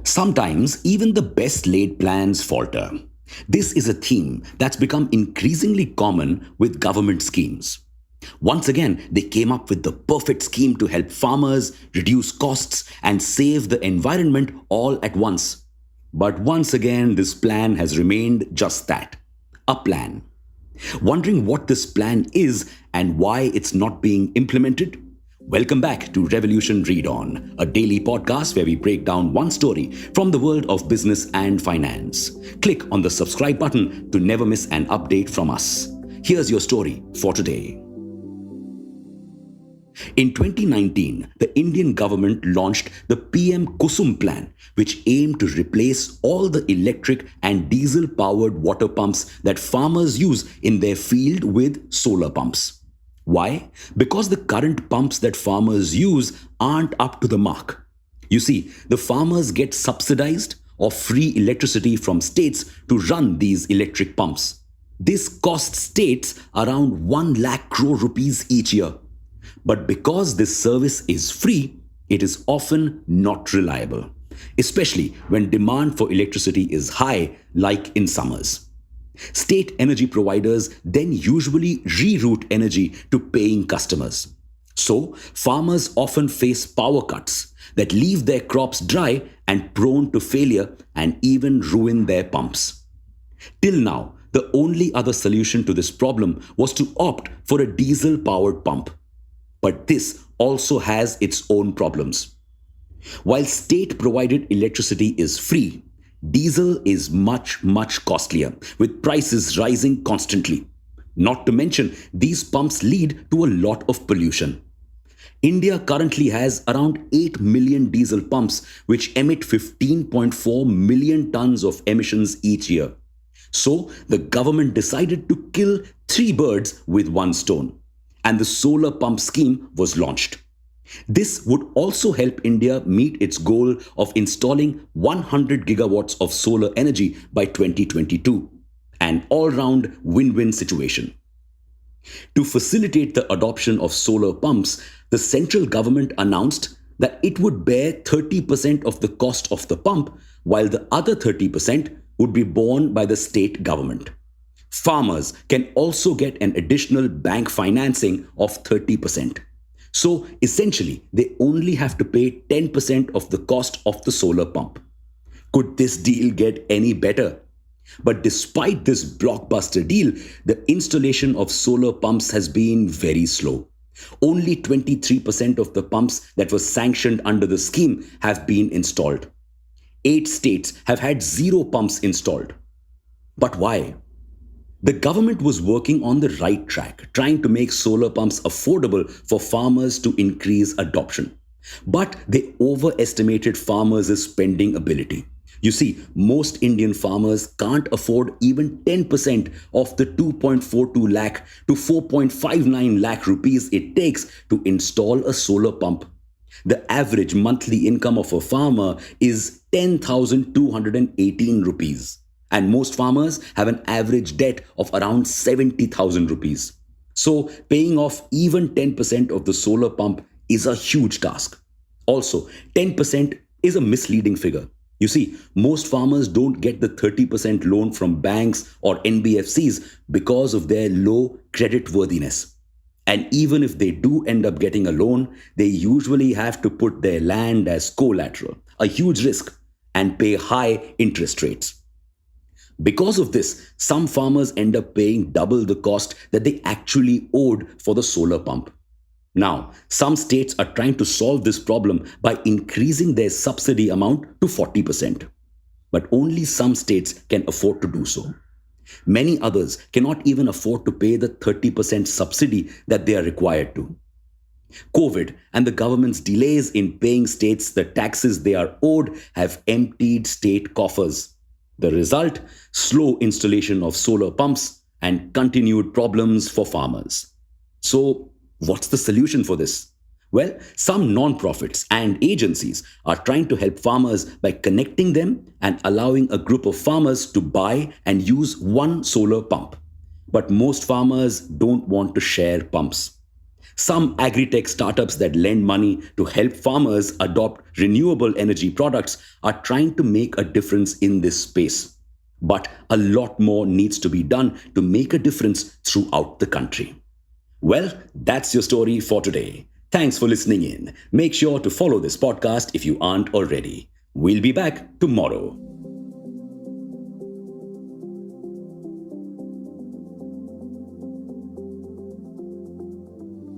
Sometimes even the best laid plans falter. This is a theme that's become increasingly common with government schemes. Once again, they came up with the perfect scheme to help farmers, reduce costs, and save the environment all at once. But once again, this plan has remained just that, a plan. Wondering what this plan is and why it's not being implemented? Welcome back to Revolution Read On, a daily podcast where we break down one story from the world of business and finance. Click on the subscribe button to never miss an update from us. Here's your story for today. In 2019, the Indian government launched the PM Kusum plan, which aimed to replace all the electric and diesel powered water pumps that farmers use in their field with solar pumps. Why? Because the current pumps that farmers use aren't up to the mark. You see, the farmers get subsidized or free electricity from states to run these electric pumps. This costs states around 1 lakh crore rupees each year. But because this service is free, it is often not reliable, especially when demand for electricity is high, like in summers. State energy providers then usually reroute energy to paying customers. So, farmers often face power cuts that leave their crops dry and prone to failure and even ruin their pumps. Till now, the only other solution to this problem was to opt for a diesel powered pump. But this also has its own problems. While state provided electricity is free, diesel is much costlier, with prices rising constantly. Not to mention, these pumps lead to a lot of pollution. India currently has around 8 million diesel pumps, which emit 15.4 million tons of emissions each year. So, the government decided to kill three birds with one stone, and the solar pump scheme was launched. This would also help India meet its goal of installing 100 gigawatts of solar energy by 2022, an all-round win-win situation. To facilitate the adoption of solar pumps, the central government announced that it would bear 30% of the cost of the pump, while the other 30% would be borne by the state government. Farmers can also get an additional bank financing of 30%. So essentially, they only have to pay 10% of the cost of the solar pump. Could this deal get any better? But despite this blockbuster deal, the installation of solar pumps has been very slow. Only 23% of the pumps that were sanctioned under the scheme have been installed. 8 states have had 0 pumps installed. But why? The government was working on the right track, trying to make solar pumps affordable for farmers to increase adoption. But they overestimated farmers' spending ability. You see, most Indian farmers can't afford even 10% of the 2.42 lakh to 4.59 lakh rupees it takes to install a solar pump. The average monthly income of a farmer is 10,218 rupees. And most farmers have an average debt of around 70,000 rupees. So, paying off even 10% of the solar pump is a huge task. Also, 10% is a misleading figure. You see, most farmers don't get the 30% loan from banks or NBFCs because of their low credit worthiness. And even if they do end up getting a loan, they usually have to put their land as collateral, a huge risk, and pay high interest rates. Because of this, some farmers end up paying double the cost that they actually owed for the solar pump. Now, some states are trying to solve this problem by increasing their subsidy amount to 40%. But only some states can afford to do so. Many others cannot even afford to pay the 30% subsidy that they are required to. COVID and the government's delays in paying states the taxes they are owed have emptied state coffers. The result? Slow installation of solar pumps and continued problems for farmers. So, what's the solution for this? Well, some non-profits and agencies are trying to help farmers by connecting them and allowing a group of farmers to buy and use one solar pump. But most farmers don't want to share pumps. Some agri-tech startups that lend money to help farmers adopt renewable energy products are trying to make a difference in this space. But a lot more needs to be done to make a difference throughout the country. Well, that's your story for today. Thanks for listening in. Make sure to follow this podcast if you aren't already. We'll be back tomorrow.